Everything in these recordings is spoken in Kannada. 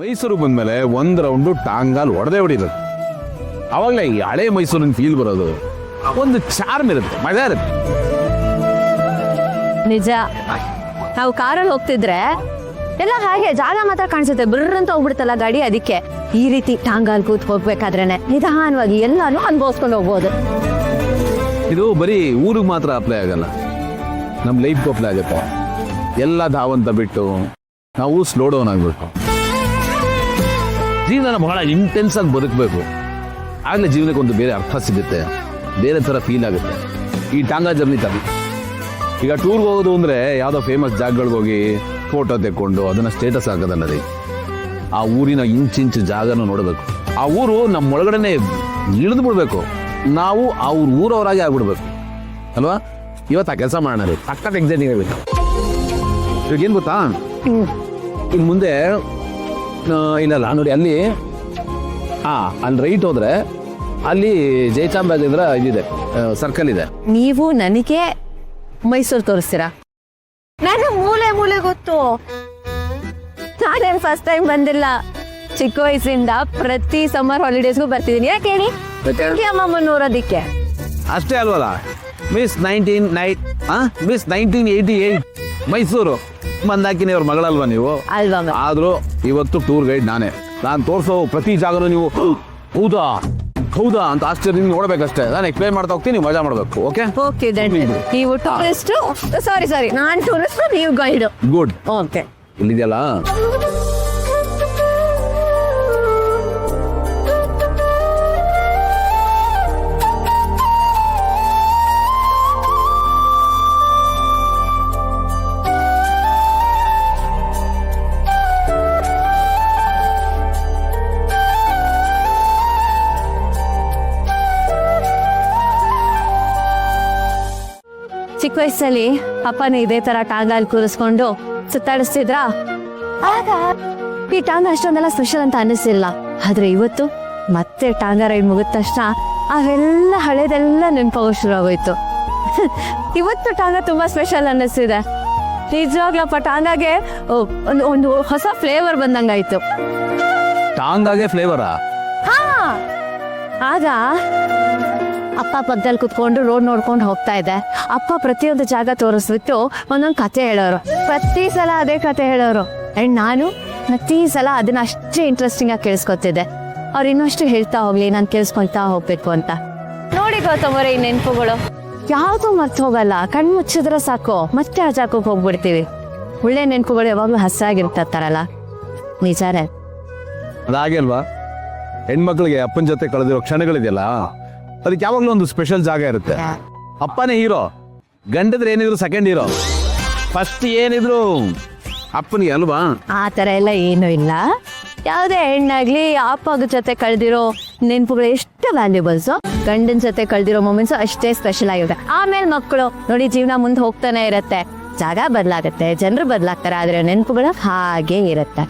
ಮೈಸೂರಿಗೆ ಬಂದ್ಮೇಲೆ ಒಂದು ರೌಂಡು ಟಾಂಗಾಲ್ ಹೊಡೆದೇ ಹೊಡಿರೋದು. ಅವಾಗಲೇ ಈ ಹಳೆ ಮೈಸೂರಿನ ಫೀಲ್ ಬರೋದು, ಒಂದು ಚಾರ್ಮ್ ಇರುತ್ತೆ, ಮಜಾ ಇರುತ್ತೆ. ನಿಜ, ನಾವು ಕಾರಲ್ಲಿ ಹೋಗ್ತಿದ್ರೆ ಎಲ್ಲ ಹಾಗೆ ಜಾಗ ಮಾತ್ರ ಕಾಣಿಸುತ್ತೆ, ಬಿರ್ರಂತ ಹೋಗ್ಬಿಡ್ತಲ್ಲ ಗಾಡಿ. ಅದಕ್ಕೆ ಈ ರೀತಿ ಟಾಂಗಾಲ್ ಕೂತ್ ಹೋಗ್ಬೇಕಾದ್ರೇನೆ ನಿಧಾನವಾಗಿ ಎಲ್ಲಾನು ಅನುಭವಿಸ್ಕೊಂಡು ಹೋಗ್ಬೋದು. ಇದು ಬರೀ ಊರಿಗೆ ಮಾತ್ರ ಅಪ್ಲೈ ಆಗಲ್ಲ, ನಮ್ಮ ಲೈಫ್ಗೂ ಅಪ್ಲೈ ಆಗುತ್ತೆ. ಎಲ್ಲ ಧಾವಂತ ಬಿಟ್ಟು ನಾವು ಸ್ಲೋ ಡೌನ್ ಆಗಬೇಕು. ಜೀವನ ಬಹಳ ಇಂಟೆನ್ಸ್ ಆಗಿ ಬದುಕಬೇಕು, ಆಗಲೇ ಜೀವನಕ್ಕೆ ಒಂದು ಬೇರೆ ಅರ್ಥ ಸಿಗುತ್ತೆ, ಬೇರೆ ಥರ ಫೀಲ್ ಆಗುತ್ತೆ. ಈ ಟಾಂಗಾ ಜರ್ನಿ ತರ ಈಗ ಟೂರ್ಗೆ ಹೋಗೋದು ಅಂದರೆ ಯಾವುದೋ ಫೇಮಸ್ ಜಾಗಗಳಿಗೆ ಹೋಗಿ ಫೋಟೋ ತೆಕ್ಕೊಂಡು ಅದನ್ನು ಸ್ಟೇಟಸ್ ಹಾಕೋದಲ್ಲ ರೀ. ಆ ಊರಿನ ಇಂಚಿಂಚು ಜಾಗನ ನೋಡಬೇಕು. ಆ ಊರು ನಮ್ಮ ಒಳಗಡೆನೆ ಇಳಿದು ಬಿಡ್ಬೇಕು, ನಾವು ಆ ಊರವರಾಗೆ ಆಗ್ಬಿಡ್ಬೇಕು ಅಲ್ವಾ. ಇವತ್ತು ಆ ಕೆಲಸ ಮಾಡೋಣ ರೀ, ಸಖತ್ ಎಕ್ಸೈಟಿಂಗ್ ಆಗಬೇಕು. ಇವಾಗ ಏನು ಗೊತ್ತಾ, ಇನ್ನು ಮುಂದೆ ಇಲ್ಲ ನೋಡಿ ಅಲ್ಲಿ ಅಲ್ಲಿ ರೈಟ್ ಹೋದ್ರೆ ಅಲ್ಲಿ ಜಯಚಾಂಬ ಇದಿದೆ, ಸರ್ಕಲ್ ಇದೆ. ನೀವು ನನಗೆ ಮೈಸೂರು ತೋರಿಸ್ತೀರಾ? ನಾನು ಮೂಲೆ ಮೂಲೆ ಗೊತ್ತು, ನಾನೇನು ಫಸ್ಟ್ ಟೈಮ್ ಬಂದಿಲ್ಲ. ಚಿಕ್ಕ ವಯಸ್ಸಿಂದ ಪ್ರತಿ ಸಮ್ಮರ್ ಹಾಲಿಡೇಸ್ಗೂ ಬರ್ತಿದ್ದೀನಿ. ಯಾಕೆ ಹೇಳಿ? ಅಮ್ಮಮ್ಮ ನೋಡೋದಿಕ್ಕೆ ಅಷ್ಟೇ ಅಲ್ವಲ್ಲ. ಮಿಸ್ 1988 ಮೈಸೂರು ಮಂದಾಕಿನಿ ಅವ್ರ ಮಗಳಲ್ವಾ ನೀವು? ಅಲ್ವಾ? ಆದ್ರೂ ಇವತ್ತು ಟೂರ್ ಗೈಡ್ ನಾನೇ. ನಾನು ತೋರಿಸೋ ಪ್ರತಿ ಜಾಗನೂ ನೀವು ಹೌದಾ ಹೌದಾ ಅಂತ ಆಶ್ಚರ್ಯದಿಂದ ನೋಡ್ಬೇಕಷ್ಟೇ. ನಾನು ಎಕ್ಸ್ಪ್ಲೈನ್ ಮಾಡ್ತಾ ಹೋಗ್ತೀನಿ, ನೀವು ಮಜಾ ಮಾಡಬೇಕು. ಓಕೆ ಓಕೆ, ನೀವು ಟೂರಿಸ್ಟ್, ಸಾರಿ ನಾನು ಟೂರಿಸ್ಟ್, ನೀವು ಗೈಡ್. ಗುಡ್. ಓಕೆ, ಇಲ್ಲಿದೆಯಲ್ಲ ಚಿಕ್ಕ ವಯಸ್ಸಲ್ಲಿ ಅಪ್ಪನ ಇದೇ ತರ ಟಾಂಗಾಲ್ ಕೂರಿಸ್ಕೊಂಡು ಸುತ್ತಾಡಿಸ್ತಿದ್ರಾ? ಆಗ ಈ ಟಾಂಗ ಅಷ್ಟೊಂದೆಲ್ಲ ಸ್ಪೆಷಲ್ ಅಂತ ಅನ್ನಿಸಿಲ್ಲ. ಆದ್ರೆ ಇವತ್ತು ಮತ್ತೆ ಟಾಂಗ ರೈಡ್ ಮುಗಿದ ತಕ್ಷಣ ಅವೆಲ್ಲ ಹಳೇದೆಲ್ಲ ನೆನಪಾಗೋ ಶುರು ಆಗೋಯ್ತು. ಇವತ್ತು ಟಾಂಗ ತುಂಬಾ ಸ್ಪೆಷಲ್ ಅನ್ನಿಸ್ತಿದೆ. ನಿಜವಾಗ್ಲಪ್ಪ, ಟಾಂಗಾಗೆ ಒಂದು ಹೊಸ ಫ್ಲೇವರ್ ಬಂದಂಗಾಯ್ತು. ಟಾಂಗಾಗೆ ಫ್ಲೇವರಾ? ಹಾ, ಆಗ ಅಪ್ಪ ಪಕ್ಕದಲ್ಲಿ ಕುತ್ಕೊಂಡು ರೋಡ್ ನೋಡ್ಕೊಂಡು ಹೋಗ್ತಾ ಇದ್ದೆ. ಅಪ್ಪ ಪ್ರತಿಯೊಂದು ಜಾಗ ತೋರಿಸ್ಬಿಟ್ಟು ಒಂದೊಂದು ಕತೆ ಹೇಳೋರು. ಪ್ರತಿ ಸಲ ಅದೇ ಕತೆ ಹೇಳೋರು. ಅಂಡ್ ನಾನು ಪ್ರತಿ ಸಲ ಅದನ್ನ ಅಷ್ಟೇ ಇಂಟ್ರೆಸ್ಟಿಂಗ್ ಆಗಿ ಕೇಳಿಸ್ಕೊತಿದ್ದೆ. ಅವ್ರು ಇನ್ನಷ್ಟು ಹೇಳ್ತಾ ಹೋಗ್ಲಿ, ನಾನು ಕೇಳಿಸ್ಕೊಳ್ತಾ ಹೋಗ್ಬೇಕು ಅಂತ. ನೋಡಿ ಗೌತಮರೇ, ಈ ನೆನಪುಗಳು ಯಾವ್ದು ಮರ್ತು ಹೋಗಲ್ಲ. ಕಣ್ಣು ಮುಚ್ಚಿದ್ರೆ ಸಾಕು ಮತ್ತೆ ಆ ಜಾಗಕ್ಕೆ ಹೋಗ್ಬಿಡ್ತೀವಿ. ಒಳ್ಳೆ ನೆನಪುಗಳು ಯಾವಾಗ್ಲೂ ಹಸಾಗಿರ್ತಾರಲ್ಲ, ನಿಜಾರೇ. ಅದಾಗೆ ಅಲ್ವಾ, ಹೆಣ್ಮಕ್ಳಿಗೆ ಅಪ್ಪನ ಜೊತೆ ಕಳೆದಿರೋ ಕ್ಷಣಗಳಿದೆಯಲ್ಲ, ಅದಕ್ಕೆ ಯಾವಾಗ್ಲೂ ಒಂದು ಸ್ಪೆಷಲ್ ಜಾಗ ಇರುತ್ತೆ. ಅಪ್ಪನೇ ಹೀರೋ, ಗಂಡದ್ರೆ ಏನಿದ್ರು ಸೆಕೆಂಡ್ ಹೀರೋ, ಫಸ್ಟ್ ಏನಿದ್ರು ಅಪ್ಪನಿಗೆ ಅಲ್ವಾ? ಆ ತರ ಎಲ್ಲ ಏನೂ ಇಲ್ಲ. ಯಾವುದೇ ಹೆಣ್ಣಾಗ್ಲಿ ಅಪ್ಪಗ ಜೊತೆ ಕಳೆದಿರೋ ನೆನಪುಗಳು ಎಷ್ಟು ವ್ಯಾಲ್ಯೂಬಲ್ಸ್, ಗಂಡನ ಜೊತೆ ಕಳೆದಿರೋ ಮೂಮೆಂಟ್ಸ್ ಅಷ್ಟೇ ಸ್ಪೆಷಲ್ ಆಗಿರುತ್ತೆ. ಆಮೇಲೆ ಮಕ್ಕಳು ನೋಡಿ, ಜೀವನ ಮುಂದೆ ಹೋಗ್ತಾನೆ ಇರುತ್ತೆ, ಜಾಗ ಬದಲಾಗುತ್ತೆ, ಜನರು ಬದಲಾಗ್ತಾರೆ, ಆದ್ರೆ ನೆನಪುಗಳು ಹಾಗೆ ಇರುತ್ತೆ.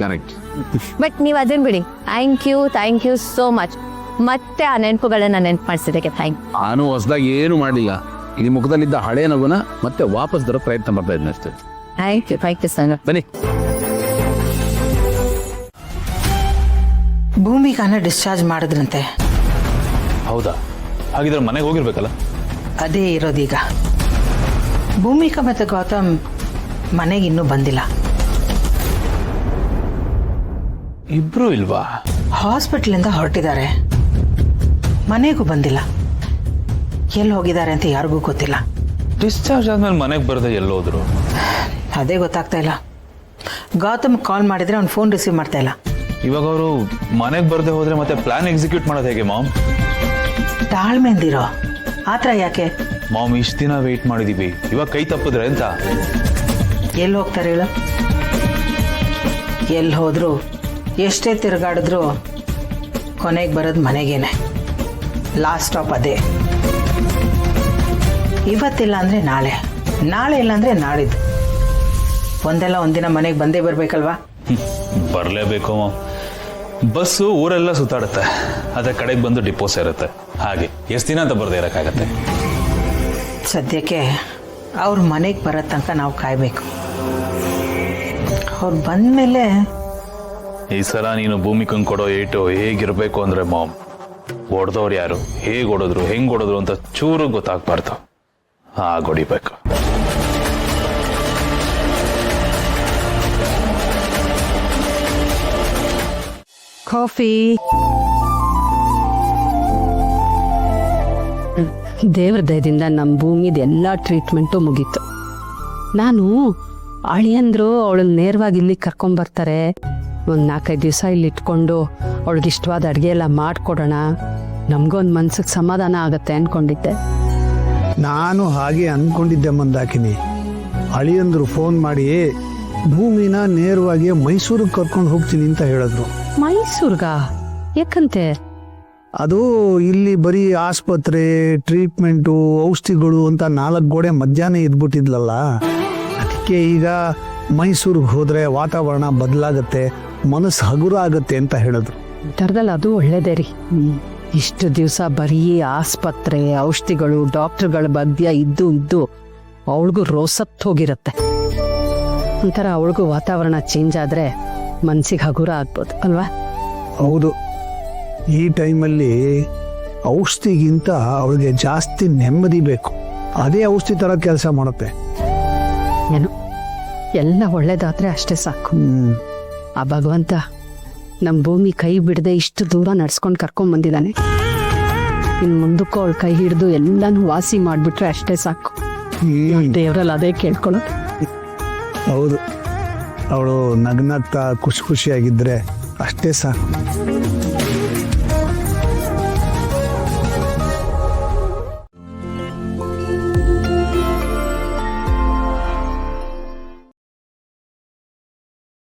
ಬಟ್ ನೀವು ಅದನ್ನ ಬಿಡಿ. Thank you so much. ಮತ್ತೆ ಆ ನೆನಪುಗಳನ್ನ ನೆನಪು ಮಾಡಿಸಿದಕ್ಕೆ ಥ್ಯಾಂಕ್. ನಾನು ಹೊಸದಾಗಿ ಏನು ಮಾಡಲಿಲ್ಲ, ಈ ಮುಖದಲ್ಲಿದ್ದ ಹಳೆ ನಗುನ ಮತ್ತೆ ವಾಪಸ್ ಬರೋ ಪ್ರಯತ್ನ ಮಾಡ್ತಾ ಇದ್ದೀನಿ ಅಷ್ಟೇ. Thank you sir. ಬನ್ನಿ. ಭೂಮಿಕಾನ ಡಿಸ್ಚಾರ್ಜ್ ಮಾಡಿದ್ರಂತೆ. ಹೌದಾ? ಹಾಗಿದ್ರೆ ಮನೆಗೆ ಹೋಗಿರ್ಬೇಕಲ್ಲ? ಅದೇ ಇರೋದೀಗ. ಭೂಮಿಕಾ ಮತ್ತು ಗೌತಮ್ ಮನೆಗೆ ಇನ್ನೂ ಬಂದಿಲ್ಲ. ಇಬ್ರು ಇಲ್ವಾ? ಹಾಸ್ಪಿಟ್ಲಿಂದ ಹೊರಟಿದ್ದಾರೆ, ಮನೆಗೂ ಬಂದಿಲ್ಲ. ಎಲ್ಲಿ ಹೋಗಿದ್ದಾರೆ ಅಂತ ಯಾರಿಗೂ ಗೊತ್ತಿಲ್ಲ. ಡಿಸ್ಚಾರ್ಜ್ ಆದ್ಮೇಲೆ ಮನೆಗೆ ಬರದೆ ಎಲ್ಲೋದ್ರು? ಅದೇ ಗೊತ್ತಾಗ್ತಾ ಇಲ್ಲ. ಗೌತಮ್ ಕಾಲ್ ಮಾಡಿದ್ರೆ ಅವ್ನು ಫೋನ್ ರಿಸೀವ್ ಮಾಡ್ತಾ ಇಲ್ಲ. ಇವಾಗ ಅವರು ಮನೆಗೆ ಬರದೆ ಹೋದ್ರೆ ಮತ್ತೆ ಪ್ಲಾನ್ ಎಕ್ಸಿಕ್ಯೂಟ್ ಮಾಡೋದು ಹೇಗೆ ಮಾಮ್? ತಾಳ್ಮೆಂದಿರೋ, ಆತರ ಯಾಕೆ ಮಾಮ್? ಇಷ್ಟು ದಿನ ವೆಯ್ಟ್ ಮಾಡಿದೀವಿ, ಇವಾಗ ಕೈ ತಪ್ಪಿದ್ರೆ ಅಂತ. ಎಲ್ಲಿ ಹೋಗ್ತಾರೆ ಹೇಳು? ಎಲ್ಲಿ ಹೋದ್ರು, ಎಷ್ಟೇ ತಿರುಗಾಡಿದ್ರು ಕೊನೆಗೆ ಬರೋದು ಮನೆಗೇನೆ. ಲಾಸ್ಟ್ ಸ್ಟಾಪ್ ಅದೇ. ಇವತ್ತಿಲ್ಲ ಅಂದರೆ ನಾಳೆ, ನಾಳೆ ಇಲ್ಲ ಅಂದರೆ ನಾಳಿದ್ದು. ಒಂದೆಲ್ಲ ಒಂದಿನ ಮನೆಗೆ ಬಂದೇ ಬರಬೇಕಲ್ವಾ? ಬರಲೇಬೇಕು ಮಾಮ್. ಬಸ್ಸು ಊರೆಲ್ಲ ಸುತ್ತಾಡುತ್ತೆ, ಅದ್ರ ಕಡೆಗೆ ಬಂದು ಡಿಪೋ ಸೇರುತ್ತೆ. ಹಾಗೆ ಎಷ್ಟು ದಿನ ಅಂತ ಬರದೇ ಇರೋಕ್ಕಾಗತ್ತೆ? ಸದ್ಯಕ್ಕೆ ಅವ್ರ ಮನೆಗೆ ಬರೋ ತನಕ ನಾವು ಕಾಯಬೇಕು. ಅವ್ರು ಬಂದಮೇಲೆ ಈ ಸಲ ನೀನು ಭೂಮಿಕಂಗ್ ಕೊಡೋ ಏಟು ಹೇಗಿರ್ಬೇಕು ಅಂದ್ರೆ ಮಾಮ್, ಹೊಡೆದವ್ರು ಯಾರು, ಹೇಗೆ ಹೊಡೆದ್ರು, ಹೆಂಗ್ ಹೊಡೆದ್ರು ಅಂತ ಚೂರು ಗೊತ್ತಾಗ್ಬಾರ್ದು, ಹಾಗೆ ಹೊಡಿಬೇಕು. ಕಾಫಿ. ದೇವ್ರ ದಯದಿಂದ ನಮ್ಮ ಭೂಮಿದ ಎಲ್ಲ ಟ್ರೀಟ್ಮೆಂಟು ಮುಗೀತು. ನಾನು ಅಳಿಯಂದ್ರು ಅವಳನ್ನ ನೇರವಾಗಿ ಇಲ್ಲಿ ಕರ್ಕೊಂಬರ್ತಾರೆ, ಒಂದು 4-5 ದಿವಸ ಇಲ್ಲಿ ಇಟ್ಕೊಂಡು ಅವಳಿಗೆ ಇಷ್ಟವಾದ ಅಡುಗೆ ಎಲ್ಲ ಮಾಡಿಕೊಡೋಣ, ನಮಗೊಂದು ಮನ್ಸಿಗೆ ಸಮಾಧಾನ ಆಗತ್ತೆ ಅಂದ್ಕೊಂಡಿದ್ದೆ. ನಾನು ಹಾಗೆ ಅಂದ್ಕೊಂಡಿದ್ದೆ ಮಂದಾಕಿನಿ. ಅಳಿಯಂದ್ರು ಫೋನ್ ಮಾಡಿ ಭೂಮಿನ ನೇರವಾಗಿ ಮೈಸೂರಿಗೆ ಕರ್ಕೊಂಡು ಹೋಗ್ತೀನಿ ಅಂತ ಹೇಳಿದ್ರು. ಮೈಸೂರ್ಗ? ಯಾಕಂತೆ? ಅದು ಇಲ್ಲಿ ಬರೀ ಆಸ್ಪತ್ರೆ, ಟ್ರೀಟ್ಮೆಂಟು, ಔಷಧಿಗಳು ಅಂತ 4 ಗೋಡೆ ಮಧ್ಯಾಹ್ನ ಇದ್ಬಿಟ್ಟಿದ್ಲಲ್ಲ, ಅದಕ್ಕೆ ಈಗ ಮೈಸೂರಿಗೆ ಹೋದ್ರೆ ವಾತಾವರಣ ಬದಲಾಗತ್ತೆ, ಮನಸ್ಸು ಹಗುರ ಆಗತ್ತೆ ಅಂತ ಹೇಳಿದ್ರು. ಥರದಲ್ಲಿ ಅದು ಒಳ್ಳೇದೇ ರೀ. ಇಷ್ಟು ದಿವಸ ಬರೀ ಆಸ್ಪತ್ರೆ, ಔಷಧಿಗಳು, ಡಾಕ್ಟರ್ಗಳ ಬಗ್ಗೆ ಇದ್ದು ಅವಳಿಗೂ ರೋಸತ್ ಹೋಗಿರತ್ತೆ. ಒಂಥರ ಅವಳಿಗೂ ವಾತಾವರಣ ಚೇಂಜ್ ಆದರೆ ಮನ್ಸಿಗೆ ಹಗುರ ಆಗ್ಬೋದು ಅಲ್ವಾ? ಹೌದು, ಈ ಟೈಮಲ್ಲಿ ಔಷಧಿಗಿಂತ ಅವಳಿಗೆ ಜಾಸ್ತಿ ನೆಮ್ಮದಿ ಬೇಕು. ಅದೇ ಔಷಧಿ ಥರ ಕೆಲಸ ಮಾಡುತ್ತೆ. ಏನು ಎಲ್ಲ ಒಳ್ಳೇದಾದ್ರೆ ಅಷ್ಟೇ ಸಾಕು. ಆ ಭಗವಂತ ನಮ್ಮ ಭೂಮಿ ಕೈ ಬಿಡದೆ ಇಷ್ಟು ದೂರ ನಡ್ಸ್ಕೊಂಡು ಕರ್ಕೊಂಡ್ ಬಂದಿದ್ದಾನೆ. ಇನ್ನು ಮುಂದಕ್ಕೂ ಅವಳು ಕೈ ಹಿಡಿದು ಎಲ್ಲಾನು ವಾಸಿ ಮಾಡಿಬಿಟ್ರೆ ಅಷ್ಟೇ ಸಾಕು. ದೇವರಲ್ಲಿ ಅದೇ ಕೇಳ್ಕೊಳ್ಳೋದು. ಹೌದು, ಅವಳು ನಗ್ನಗ್ತಾ ಖುಷಿಯಾಗಿದ್ರೆ ಅಷ್ಟೇ ಸಾಕು.